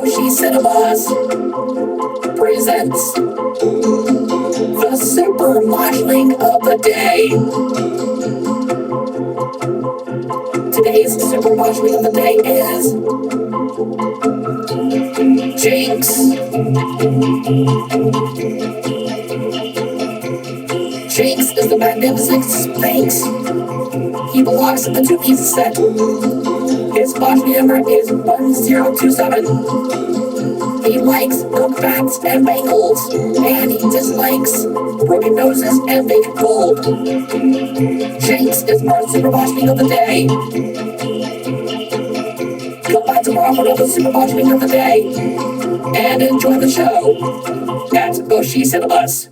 Moshi Cinemas presents the Super Moshling of the Day. Today's Super Moshling of the Day is Jinx. Jinx is the magnificent Sphinx. He belongs to the 2-piece set. His body number is 1027. He likes milk fats and bagels, and he dislikes broken noses and baked gold. Jinx is our Super Moshling of the Day. Come back tomorrow for another Super Moshling of the Day, and enjoy the show at Moshi Cinemas.